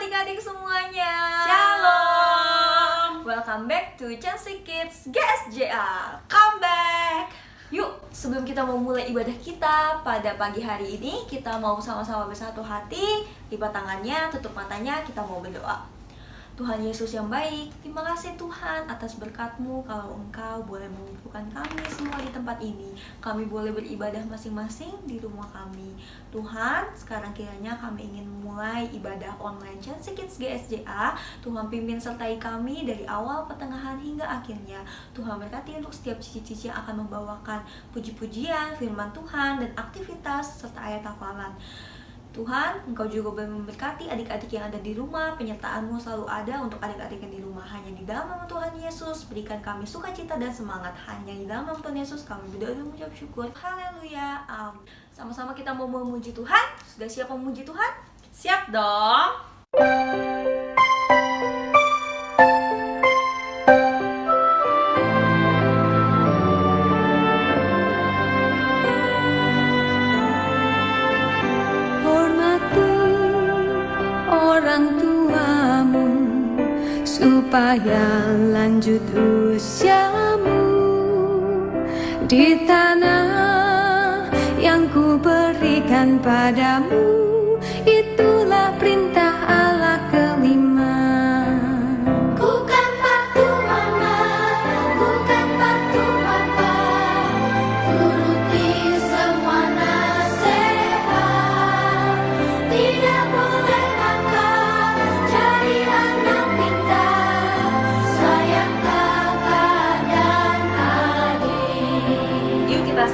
adik-adik semuanya. Shalom. Welcome back to Chelsea Kids GSJA. Come back. Yuk, sebelum kita mau mulai ibadah kita pada pagi hari ini, kita mau sama-sama bersatu hati, lipat tangannya, tutup matanya, kita mau berdoa. Tuhan Yesus yang baik, terima kasih Tuhan atas berkat-Mu. Kalau Engkau boleh mengumpulkan kami semua di tempat ini, kami boleh beribadah masing-masing di rumah kami. Tuhan, sekarang kiranya kami ingin mulai ibadah online Chelsea Kids GSJA. Tuhan pimpin sertai kami dari awal, pertengahan hingga akhirnya. Tuhan berkati untuk setiap cici-cici yang akan membawakan puji-pujian, firman Tuhan, dan aktivitas serta ayat hafalan. Tuhan, Engkau juga boleh memberkati adik-adik yang ada di rumah. Penyertaan-Mu selalu ada untuk adik-adik yang di rumah. Hanya di dalam nama Tuhan Yesus, berikan kami sukacita dan semangat. Hanya di dalam nama Tuhan Yesus kami berdoa dan mengucap syukur. Haleluya, amin. Sama-sama kita mau memuji Tuhan. Sudah siap memuji Tuhan? Siap dong. Orang tuamu supaya lanjut usiamu di tanah yang ku berikan padamu. Itulah perintah Allah kelima. Bukan patuh mama, bukan patuh papa, turuti semua nasihat. Tidak boleh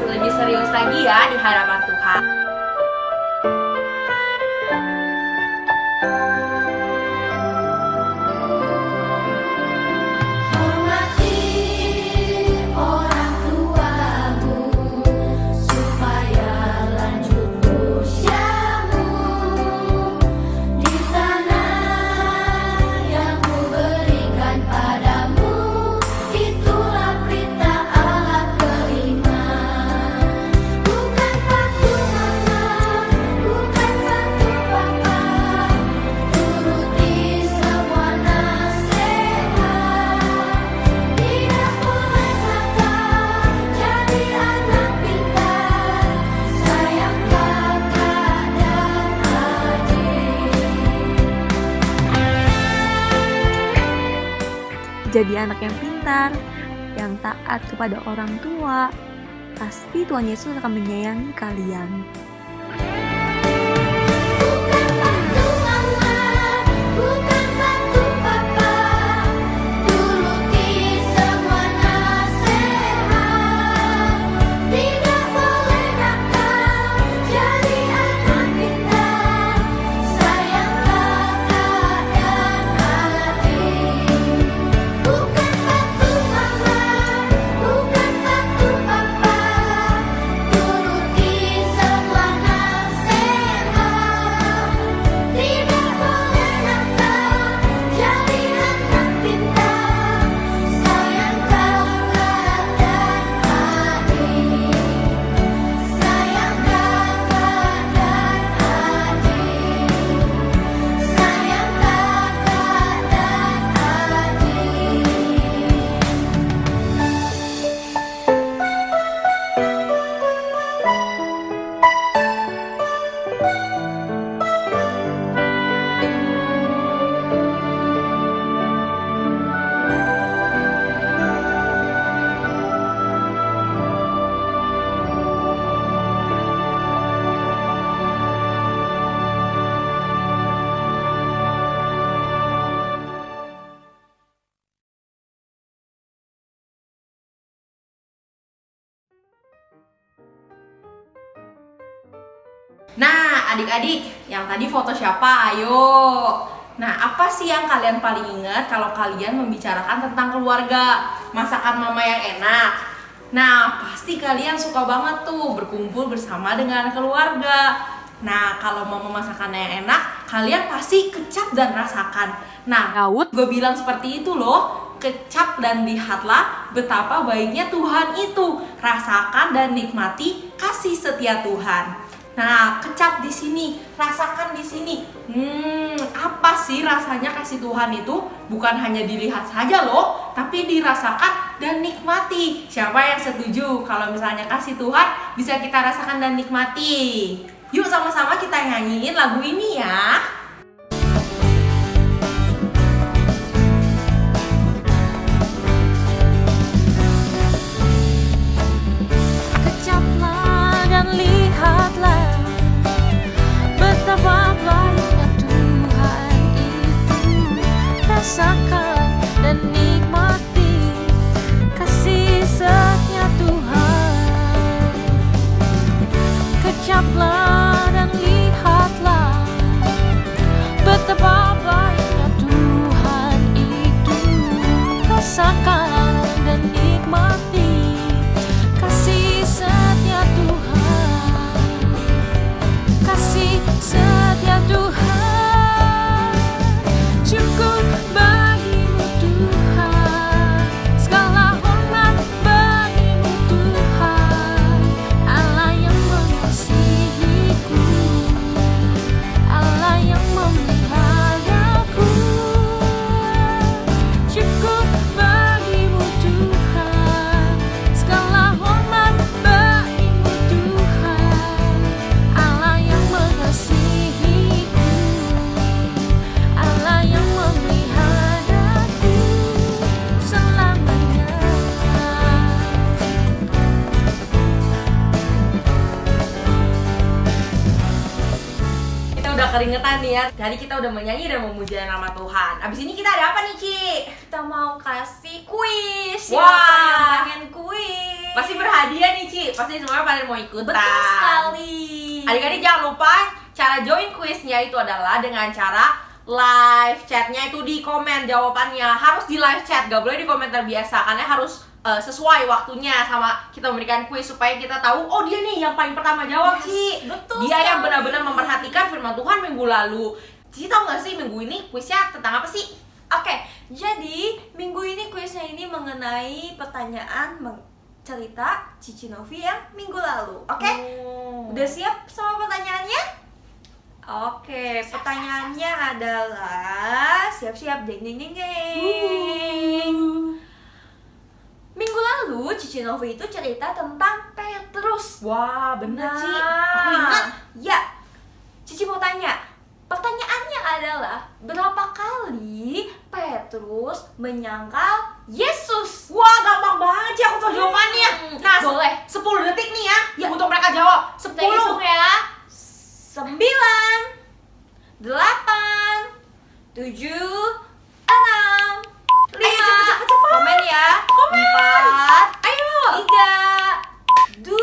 lebih serius lagi ya di hadapan Tuhan. Jadi anak yang pintar, yang taat kepada orang tua. Pasti Tuhan Yesus akan menyayangi kalian. Nah, adik-adik, yang tadi foto siapa? Ayo. Nah, apa sih yang kalian paling ingat kalau kalian membicarakan tentang keluarga? Masakan mama yang enak. Nah, pasti kalian suka banget tuh berkumpul bersama dengan keluarga. Nah, kalau mama masakannya yang enak, kalian pasti kecap dan rasakan. Nah, Daud gue bilang seperti itu loh. Kecap dan lihatlah betapa baiknya Tuhan itu. Rasakan dan nikmati kasih setia Tuhan. Nah, kecap di sini, rasakan di sini. Apa sih sih rasanya kasih Tuhan itu bukan hanya dilihat saja loh, tapi dirasakan dan nikmati. Siapa yang setuju kalau misalnya kasih Tuhan bisa kita rasakan dan nikmati? Yuk sama-sama kita nyanyiin lagu ini ya. Kecaplah dan lihatlah betapa baiknya Tuhan itu. Rasakan dan nikmati kasih setia Tuhan. Kecaplah dan lihatlah betapa baiknya Tuhan itu. Rasakan dan nikmati kasih setia Tuhan. Kasih setia Tuhan cukup bagimu Tuhan. Segala hormat bagimu Tuhan. Allah yang mengasihiku, Allah yang memeliharaku. Cukup bagimu Tuhan. Segala hormat bagimu Tuhan. Allah yang mengasihiku, Allah yang memeliharaku selamanya. Kita udah keringetan nih ya. Tadi kita udah menyanyi dan memuja nama Tuhan. Abis ini kita ada apa nih, Ci? Kita mau kasih kuis. Wah. Siapa yang pengen kuis? Pasti berhadiah nih, Ci. Pasti semuanya pada mau ikutan. Betul sekali. Adik-adik jangan lupa cara join kuisnya itu adalah dengan cara live chatnya itu di komen jawabannya. Harus di live chat, gak boleh di komentar biasa. Karena harus sesuai waktunya sama kita memberikan kuis supaya kita tahu, oh dia nih yang paling pertama jawab, Ci. betul Dia yang sekali. benar-benar memperhatikan firman Tuhan minggu lalu. Ci, tau gak sih minggu ini kuisnya tentang apa sih? Oke, jadi minggu ini kuisnya ini mengenai pertanyaan cerita Cici Novi yang minggu lalu. Oke? Udah siap sama pertanyaannya? Oke, pertanyaannya adalah siap-siap jeng jeng jeng jeng. Minggu lalu Cici Novi itu cerita tentang Petrus. Wah, bener, Ci. Nah, Aku ingat. Ya, Cici mau tanya. Pertanyaannya adalah berapa kali Petrus menyangkal Yesus? Wah, gampang banget, Ci. Aku tahu jawabannya. Nah, boleh. 10 detik nih ya, Ya. untuk mereka jawab. 10. Kita hitung ya. 9, 8, 7, 6, 5. Ayo, cepet. Komen ya. Komen. 4, Ayo. 3, 2,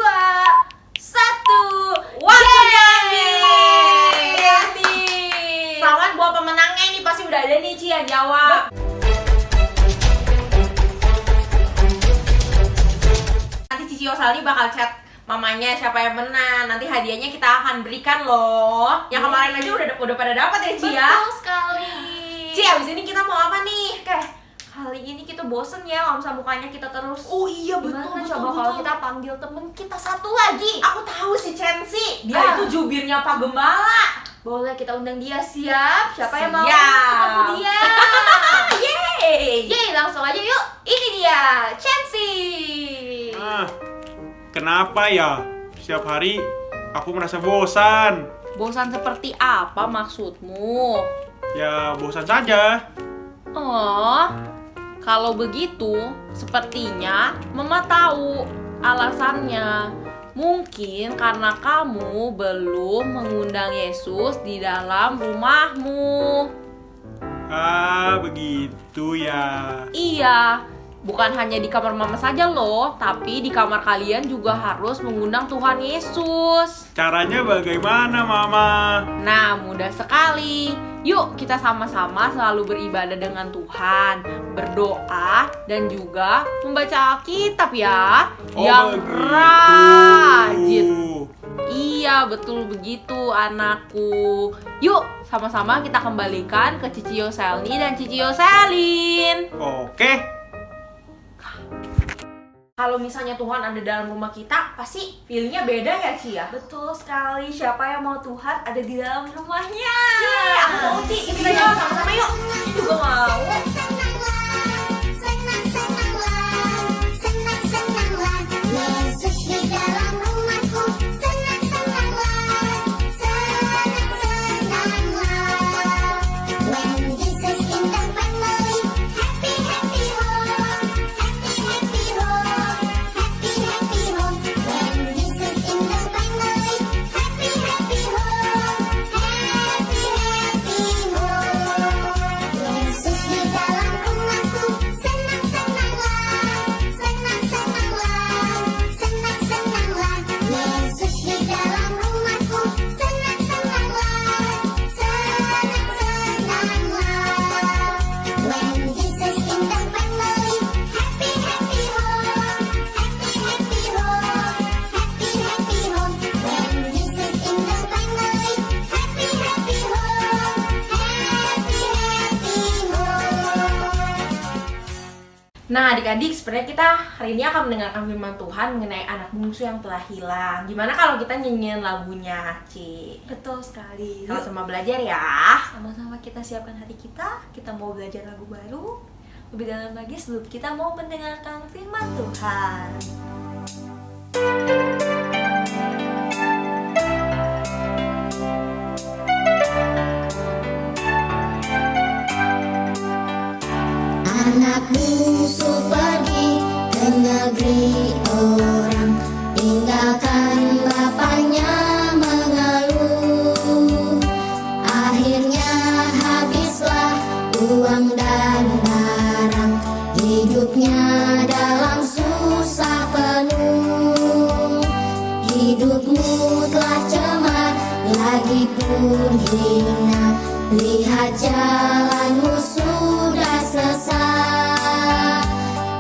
1. Waktunya Yeay. habis. Selamat buat pemenangnya, ini pasti udah ada nih, Ci, yang jawab. Nanti Cici Osalni bakal chat mamanya siapa yang menang. Nanti hadiahnya kita akan berikan loh. Yang kemarin aja udah pada dapat ya, Ci ya. Betul sekali. Ci, abis ini kita mau apa nih? Oke, kali ini kita bosen ya kalau misalnya mukanya kita terus. Oh iya, Gimana coba kalau kita panggil temen kita satu lagi? Aku tahu si Censi. Dia Ah. itu jubirnya Pak Gembala. Boleh kita undang dia, siap? Siapa yang mau Siap. ketemu dia? Yeay. Yeay, langsung aja yuk. Ini dia, Chancy. Kenapa ya? Setiap hari aku merasa bosan. Bosan seperti apa maksudmu? Ya bosan saja. Oh, kalau begitu sepertinya Mama tahu alasannya. Mungkin karena kamu belum mengundang Yesus di dalam rumahmu. Ah, begitu ya. Iya, bukan hanya di kamar Mama saja loh, tapi di kamar kalian juga harus mengundang Tuhan Yesus. Caranya bagaimana, Mama? Nah, mudah sekali. Yuk, kita sama-sama selalu beribadah dengan Tuhan, berdoa, dan juga membaca Alkitab ya. Yang rajin. Iya, betul begitu anakku. Yuk, sama-sama kita kembalikan ke Cici Yoselni dan Cici Yoselin. Oke. Kalau misalnya Tuhan ada dalam rumah kita, pasti feelingnya beda ya, Ci ya? Betul sekali. Siapa yang mau Tuhan ada di dalam rumahnya? Aku mau Cici, kita nyanyi sama-sama yuk. Cici juga mau. Yesus di dalam rumahku, senang-senanglah, senang-senanglah. When Jesus in the family, happy happy home, happy happy home, happy happy home. When Jesus in the family, happy happy home, happy happy home. Yesus di dalam rumahku, senang-senanglah, senang-senanglah, senang-senanglah. Yesus di dalam rumahku, senang-senanglah, senang-senanglah. When Jesus in the family, happy happy home, happy happy home, happy happy home. When Jesus in the family, happy happy home, happy happy home. Nah adik-adik, sebenarnya kita hari ini akan mendengarkan firman Tuhan mengenai anak bungsu yang telah hilang. Gimana kalau kita nyanyiin lagunya, Ci? Betul sekali. Yuk, Sama-sama belajar ya. sama-sama kita siapkan hati kita. Kita mau belajar lagu baru. Lebih dalam lagi sebelum kita mau mendengarkan firman Tuhan. Anak bungsu pergi ke negeri orang, tinggalkan bapaknya mengeluh. Akhirnya habislah uang dan barang, hidupnya dalam susah penuh. Hidupmu telah cemar, lagi pun hina, lihat jalanmu sudah sesat.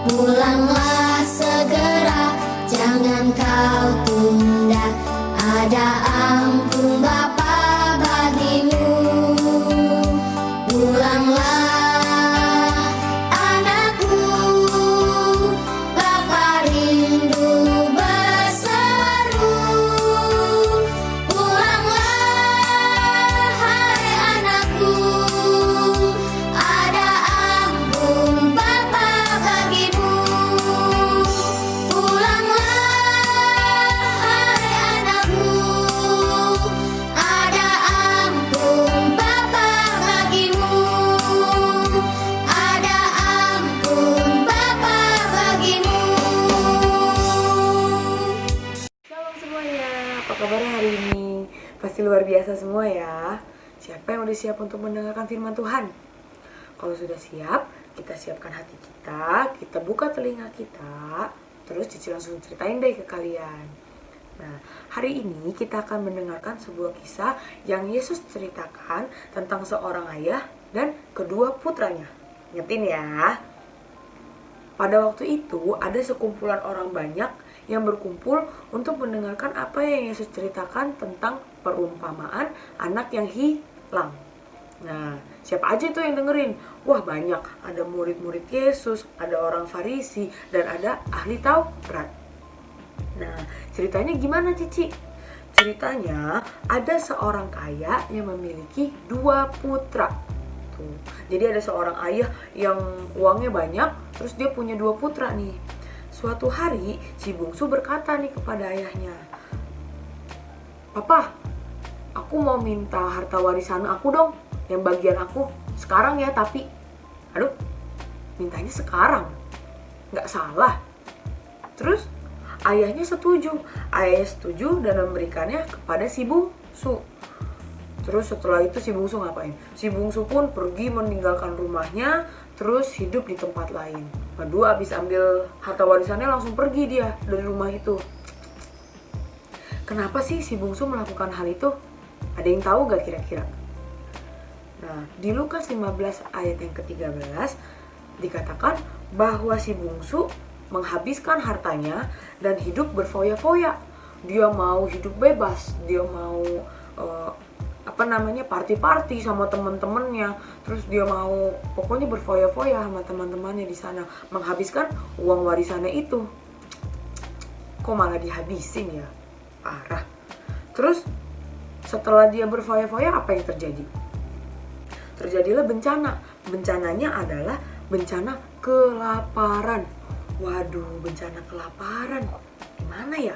Pulanglah segera, jangan kau tunda, ada ampun Bapa bagimu. Pulanglah anakku, Bapa rindu berseru. Pulanglah hai anakku, ada ampun Bapa bagimu. Pulanglah hai anakku, ada ampun Bapa bagimu. Ada ampun Bapa bagimu. Shalom semuanya, apa kabarnya hari ini? Pasti luar biasa semua ya. Siapa yang udah siap untuk mendengarkan firman Tuhan? Kalau sudah siap, kita siapkan hati kita buka telinga kita, terus Cici langsung ceritain deh ke kalian. Nah, hari ini kita akan mendengarkan sebuah kisah yang Yesus ceritakan tentang seorang ayah dan kedua putranya. Ingetin ya. Pada waktu itu ada sekumpulan orang banyak yang berkumpul untuk mendengarkan apa yang Yesus ceritakan tentang perumpamaan anak yang hilang. Nah, siapa aja tuh yang dengerin? Wah banyak, ada murid-murid Yesus, ada orang Farisi, dan ada ahli Taurat. Nah, ceritanya gimana Cici? Ceritanya ada seorang kaya yang memiliki 2 putra. Tuh. Jadi ada seorang ayah yang uangnya banyak, terus dia punya 2 putra nih. Suatu hari si bungsu berkata nih kepada ayahnya, "Papa, aku mau minta harta warisan aku dong, yang bagian aku sekarang ya." Tapi aduh, mintanya sekarang, nggak salah. Terus ayahnya setuju dan memberikannya kepada si bungsu. Terus setelah itu si bungsu ngapain? Si bungsu pun pergi meninggalkan rumahnya, terus hidup di tempat lain. Waduh, abis ambil harta warisannya langsung pergi dia dari rumah itu. Kenapa sih si bungsu melakukan hal itu? Ada yang tahu gak kira-kira? Nah, di Lukas 15 ayat yang ke-13 dikatakan bahwa si bungsu menghabiskan hartanya dan hidup berfoya-foya. Dia mau hidup bebas, dia mau party-party sama teman-temannya. Terus dia mau pokoknya berfoya-foya sama teman-temannya di sana, menghabiskan uang warisannya itu. Kok malah dihabisin ya? Parah. Terus setelah dia berfoya-foya, apa yang terjadi? terjadilah bencana. Bencananya adalah bencana kelaparan. Waduh, bencana kelaparan. Gimana ya?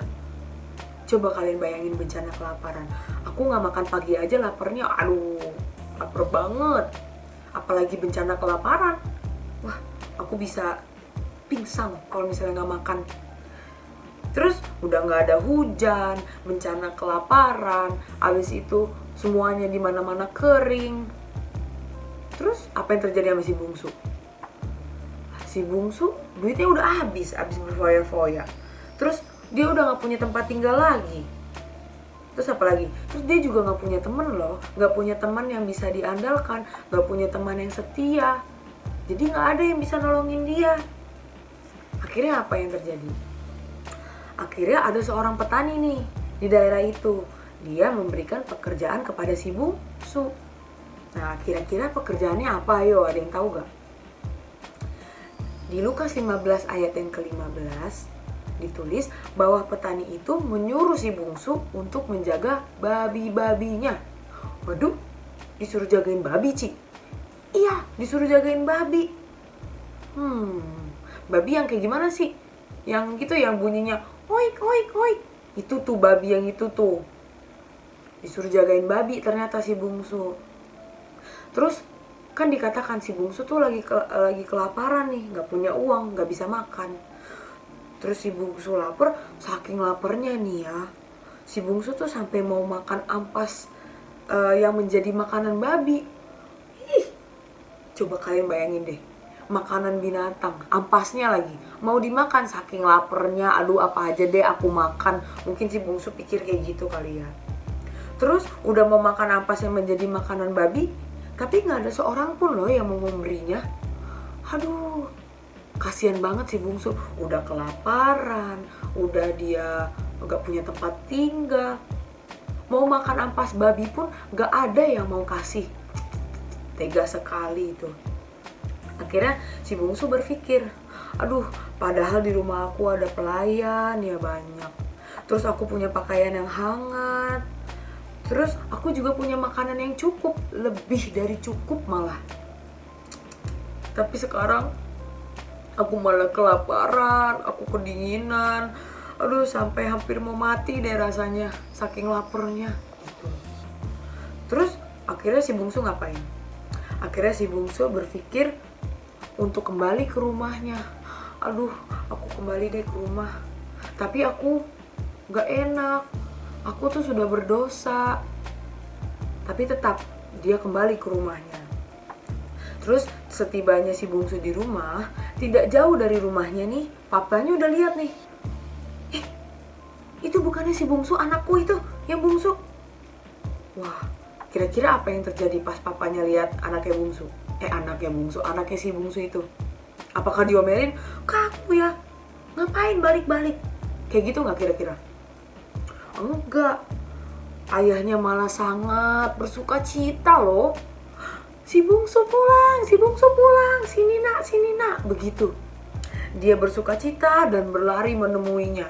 Coba kalian bayangin bencana kelaparan. Aku nggak makan pagi aja laparnya, aduh, lapar banget. Apalagi bencana kelaparan. Wah, aku bisa pingsan kalau misalnya nggak makan. Terus udah nggak ada hujan, bencana kelaparan, habis itu semuanya di mana-mana kering. Terus apa yang terjadi sama si bungsu? Si bungsu duitnya udah habis berfoya-foya. Terus dia udah nggak punya tempat tinggal lagi. Terus apa lagi? Terus dia juga nggak punya temen loh, nggak punya teman yang bisa diandalkan, nggak punya teman yang setia. Jadi nggak ada yang bisa nolongin dia. Akhirnya apa yang terjadi? Akhirnya ada seorang petani nih di daerah itu. Dia memberikan pekerjaan kepada si bungsu. Nah, kira-kira pekerjaannya apa? Ayo, ada yang tahu gak? Di Lukas 15 ayat yang ke-15 ditulis bahwa petani itu menyuruh si bungsu untuk menjaga babi-babinya. Waduh, disuruh jagain babi, Ci? Iya, disuruh jagain babi. Babi yang kayak gimana sih? Yang gitu, yang bunyinya oik, oik, oik. Itu tuh babi yang itu tuh. Disuruh jagain babi ternyata si bungsu. Terus kan dikatakan si bungsu tuh lagi kelaparan nih, nggak punya uang, nggak bisa makan. Terus si bungsu lapar, saking laparnya nih ya, si bungsu tuh sampai mau makan ampas yang menjadi makanan babi. Ih, coba kalian bayangin deh, makanan binatang, ampasnya lagi, mau dimakan saking laparnya. Aduh, apa aja deh aku makan. Mungkin si bungsu pikir kayak gitu kali ya. Terus udah mau makan ampas yang menjadi makanan babi, tapi nggak ada seorang pun loh yang mau memberinya. Aduh, kasihan banget si bungsu. Udah kelaparan, udah dia nggak punya tempat tinggal. Mau makan ampas babi pun nggak ada yang mau kasih. Tega sekali itu. Akhirnya si bungsu berpikir, aduh, padahal di rumah aku ada pelayan ya banyak. Terus aku punya pakaian yang hangat. Terus aku juga punya makanan yang cukup, lebih dari cukup malah. Tapi sekarang aku malah kelaparan, aku kedinginan. Aduh, sampai hampir mau mati deh rasanya, saking laparnya. Gitu. Terus akhirnya si bungsu ngapain? Akhirnya si bungsu berpikir untuk kembali ke rumahnya. Aduh, aku kembali deh ke rumah. Tapi aku gak enak. Aku tuh sudah berdosa. Tapi tetap dia kembali ke rumahnya. Terus setibanya si bungsu di rumah, tidak jauh dari rumahnya nih, papanya udah lihat nih. Itu bukannya si bungsu, anakku itu, yang bungsu. Wah, kira-kira apa yang terjadi pas papanya lihat anaknya bungsu? Anaknya si bungsu itu. Apakah diomelin? Kaku ya, ngapain balik-balik? Kayak gitu nggak kira-kira? Enggak. Ayahnya malah sangat bersuka cita loh. Si bungsu pulang, sini nak, begitu. Dia bersuka cita dan berlari menemuinya.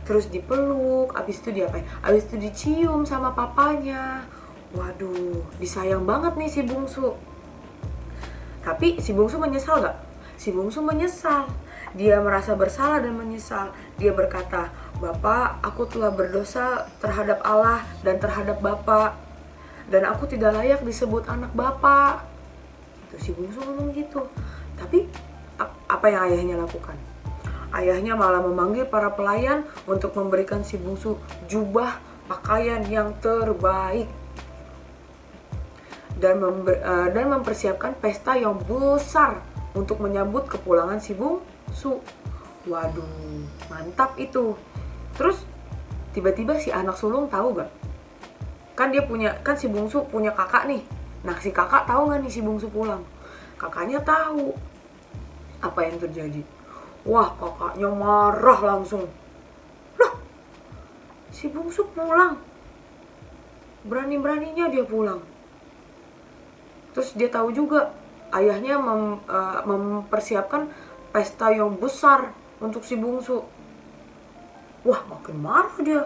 Terus dipeluk, abis itu diapain? Abis itu dicium sama papanya. Waduh, disayang banget nih si bungsu. Tapi si bungsu menyesal gak? Si bungsu menyesal. Dia merasa bersalah dan menyesal. Dia berkata, Bapak, aku telah berdosa terhadap Allah dan terhadap Bapak. Dan aku tidak layak disebut anak Bapak. Itu si bungsu ngomong gitu. Tapi apa yang ayahnya lakukan? Ayahnya malah memanggil para pelayan untuk memberikan si bungsu jubah pakaian yang terbaik. Dan mempersiapkan pesta yang besar untuk menyambut kepulangan si bungsu. Waduh, mantap itu. Terus tiba-tiba si anak sulung tahu gak? Kan si bungsu punya kakak nih. Nah, si kakak tahu gak nih si bungsu pulang? Kakaknya tahu. Apa yang terjadi? Wah, kakaknya marah langsung. Loh, si bungsu pulang. Berani-beraninya dia pulang. Terus dia tahu juga ayahnya mempersiapkan pesta yang besar untuk si bungsu. Wah, makin marah dia.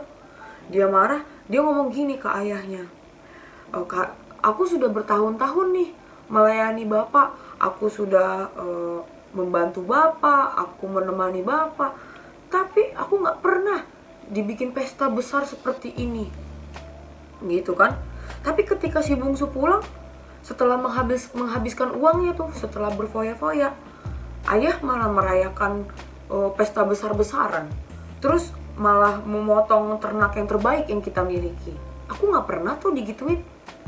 Dia marah, dia ngomong gini ke ayahnya. Aku sudah bertahun-tahun nih melayani Bapak, aku sudah membantu Bapak, aku menemani Bapak. Tapi aku nggak pernah dibikin pesta besar seperti ini. Gitu kan. Tapi ketika si bungsu pulang, setelah menghabiskan uangnya tuh, setelah berfoya-foya, ayah malah merayakan pesta besar-besaran. Terus malah memotong ternak yang terbaik yang kita miliki. Aku nggak pernah tuh digituin.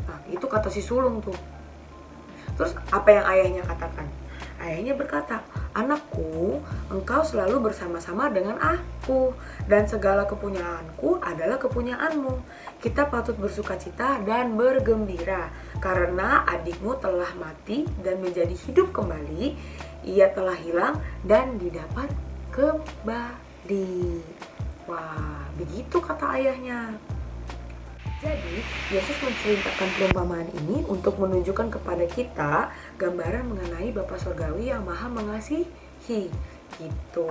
Nah, itu kata si sulung tuh. Terus apa yang ayahnya katakan? Ayahnya berkata, "Anakku, engkau selalu bersama-sama dengan aku, dan segala kepunyaanku adalah kepunyaanmu. Kita patut bersukacita dan bergembira, karena adikmu telah mati dan menjadi hidup kembali. Ia telah hilang dan didapat kembali." Wah, begitu kata ayahnya. Jadi, Yesus menceritakan perumpamaan ini untuk menunjukkan kepada kita gambaran mengenai Bapa Surgawi yang Maha Mengasihi. Gitu.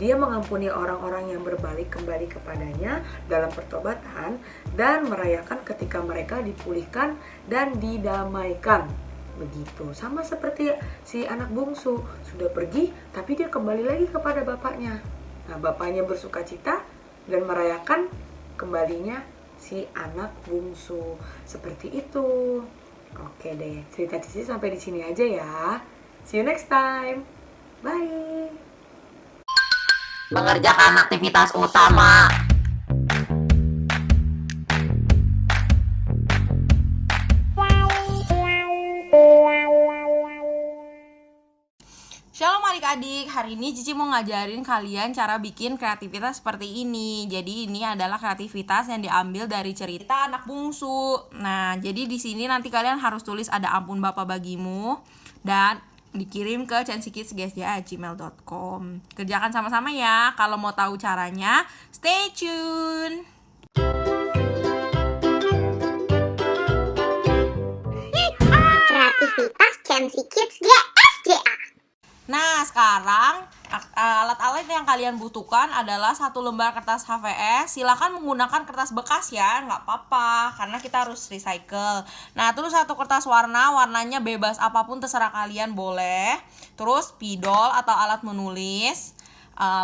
Dia mengampuni orang-orang yang berbalik kembali kepadanya dalam pertobatan dan merayakan ketika mereka dipulihkan dan didamaikan. Begitu. Sama seperti si anak bungsu, sudah pergi tapi dia kembali lagi kepada bapaknya. Nah, bapaknya bersukacita dan merayakan kembalinya si anak bungsu. Seperti itu. Oke deh, cerita Cici sampai di sini aja ya. See you next time. Bye. Mengerjakan aktivitas utama. Shalom adik-adik, hari ini Cici mau ngajarin kalian cara bikin kreativitas seperti ini. Jadi ini adalah kreativitas yang diambil dari cerita anak bungsu. Nah, jadi di sini nanti kalian harus tulis ada ampun Bapa bagimu dan dikirim ke chansikidsgsj@gmail.com. Kerjakan sama-sama ya. Kalau mau tahu caranya, stay tune. Kreativitas Chansi Kids GSJA. Nah, sekarang alat-alat yang kalian butuhkan adalah 1 lembar kertas HVS. Silakan menggunakan kertas bekas ya, nggak apa-apa, karena kita harus recycle. Nah, terus 1 kertas warnanya bebas, apapun terserah kalian boleh. Terus spidol atau alat menulis,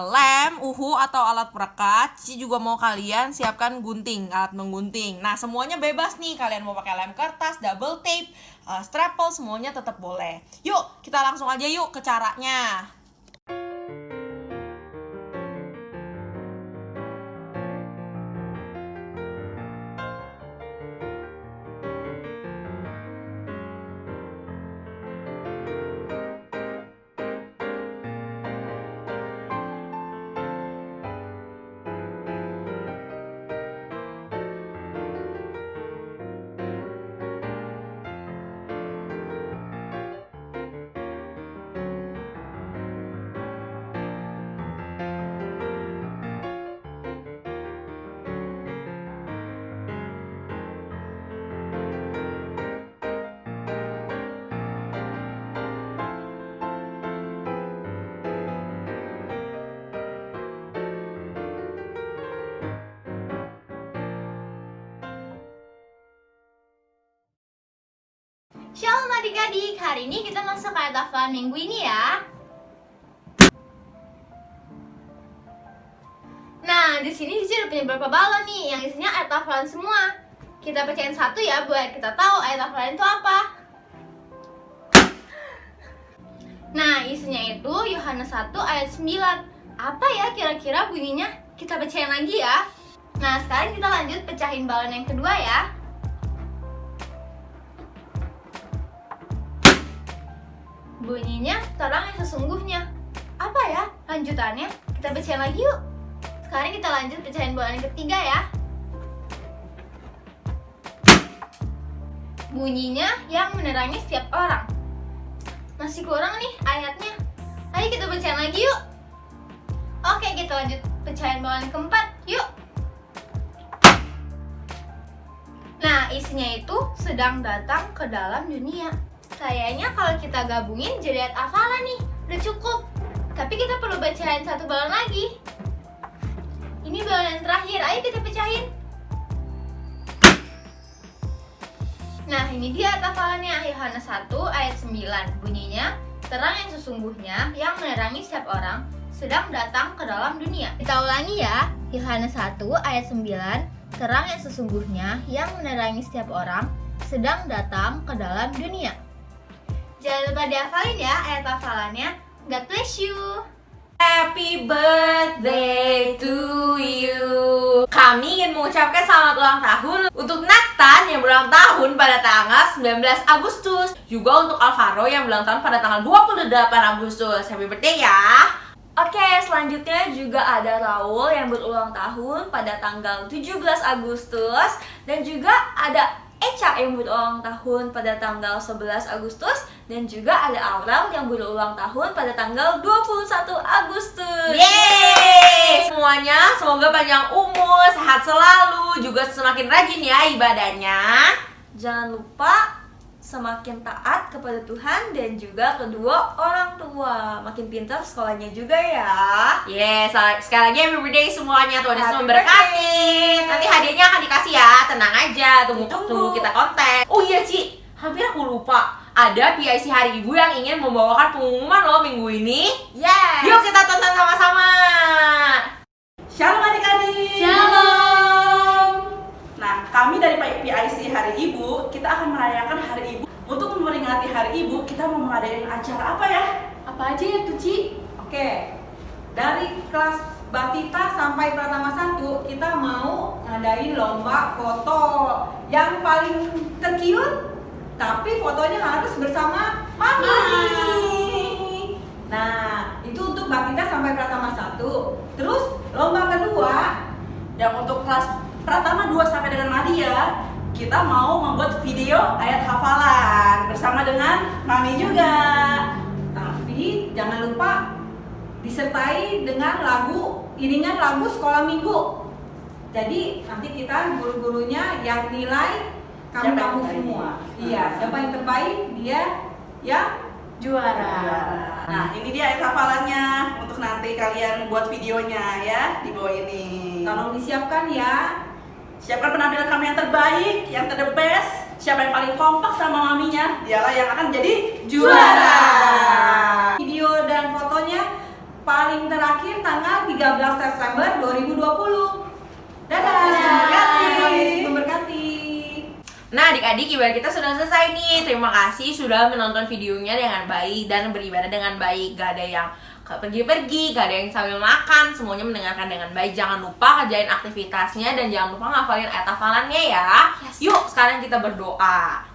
lem, uhu atau alat perekat. Cici juga mau kalian siapkan gunting, alat menggunting. Nah, semuanya bebas nih, kalian mau pakai lem kertas, double tape, staple, semuanya tetap boleh. Yuk, kita langsung aja yuk ke caranya. Shalom adik-adik, hari ini kita masuk ke ayat hafalan minggu ini ya. Nah, di sini Cici udah punya beberapa balon nih yang isinya ayat hafalan semua. Kita bacain satu ya buat kita tahu ayat hafalan itu apa. Nah, isinya itu Yohanes 1 ayat 9. Apa ya kira-kira bunyinya? Kita bacain lagi ya. Nah, sekarang kita lanjut pecahin balon yang kedua ya. Bunyinya terang yang sesungguhnya. Apa ya lanjutannya? Kita bacain lagi yuk. Sekarang kita lanjut pecahin balon yang ketiga ya. Bunyinya yang menerangi setiap orang. Masih kurang nih ayatnya. Ayo kita bacain lagi yuk. Oke, kita lanjut pecahin balon yang keempat yuk. Nah, isinya itu sedang datang ke dalam dunia. Kayaknya kalau kita gabungin jadi ayat hafalan nih, udah cukup. Tapi kita perlu bacain satu balon lagi. Ini balon yang terakhir, ayo kita pecahin. Nah, ini dia ayat hafalannya, Yohanes 1 ayat 9 bunyinya, terang yang sesungguhnya yang menerangi setiap orang sedang datang ke dalam dunia. Kita ulangi ya, Yohanes 1 ayat 9, terang yang sesungguhnya yang menerangi setiap orang sedang datang ke dalam dunia. Jangan lupa dihafalin ya ayat hafalannya. God bless you. Happy birthday to you. Kami ingin mengucapkan selamat ulang tahun untuk Nathan yang berulang tahun pada tanggal 19 Agustus. Juga untuk Alvaro yang berulang tahun pada tanggal 28 Agustus. Happy birthday ya. Oke, selanjutnya juga ada Raul yang berulang tahun pada tanggal 17 Agustus. Dan juga ada Eca yang berulang tahun pada tanggal 11 Agustus. Dan juga ada Aurel yang berulang tahun pada tanggal 21 Agustus. Yeay! Semuanya semoga panjang umur, sehat selalu, juga semakin rajin ya ibadahnya. Jangan lupa semakin taat kepada Tuhan dan juga kedua orang tua. Makin pintar sekolahnya juga ya. Yes, sekali lagi happy birthday semuanya. Tuhan Yesus Happy memberkati. birthday. Nanti hadiahnya akan dikasih ya, tenang aja. Ditunggu. Tunggu kita kontak. Oh iya Ci, hampir aku lupa. Ada PIC Hari Ibu yang ingin membawakan pengumuman loh minggu ini. Yes. Yuk kita tonton sama-sama. Shalom adik-adik. Shalom. Nah, kami dari PIC Hari Ibu, kita akan merayakan Hari Ibu. Untuk memperingati Hari Ibu, kita mau mengadain acara apa ya? Apa aja ya tuh, Ci? Oke, dari kelas Batita sampai Pratama 1 kita mau ngadain lomba foto yang paling terkiut, tapi fotonya harus bersama Mami. Nah, itu untuk Batita sampai Pratama 1. Terus lomba kedua Yang untuk kelas Pratama 2 sampai dengan Nadia, kita mau membuat video ayat hafalan bersama dengan Mami juga. tapi jangan lupa disertai dengan lagu iringan lagu sekolah minggu. Jadi nanti kita guru-gurunya yang nilai Siapa yang kamu terbaik? semua. Iya, siapa yang terbaik dia yang juara. Nah, ini dia ayat hafalannya untuk nanti kalian buat videonya ya di bawah ini. Tolong disiapkan ya. Siapkan penampilan kami yang terbaik, yang the best. Siapa yang paling kompak sama maminya, dialah yang akan jadi juara. Video dan fotonya paling terakhir tanggal 13 September 2020. Dadah. Memberkati. Memberkati. Nah adik-adik, ibadah kita sudah selesai nih. Terima kasih sudah menonton videonya dengan baik dan beribadah dengan baik. Gak ada yang pergi-pergi, gak ada yang sambil makan, semuanya mendengarkan dengan baik. Jangan lupa kerjain aktivitasnya dan jangan lupa ngafalin ayat hafalannya ya. Yuk sekarang kita berdoa.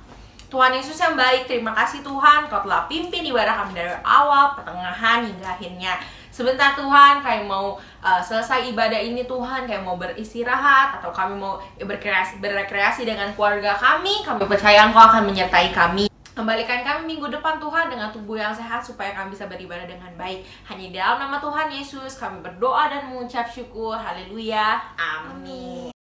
Tuhan Yesus yang baik, terima kasih Tuhan Kau telah pimpin ibadah kami dari awal, pertengahan hingga akhirnya. Sebentar Tuhan, kami mau selesai ibadah ini Tuhan, kami mau beristirahat atau kami mau berrekreasi dengan keluarga kami. Kami percaya Engkau akan menyertai kami. Kembalikan kami minggu depan Tuhan dengan tubuh yang sehat supaya kami bisa beribadah dengan baik. Hanya di dalam nama Tuhan Yesus kami berdoa dan mengucap syukur. Haleluya. Amin.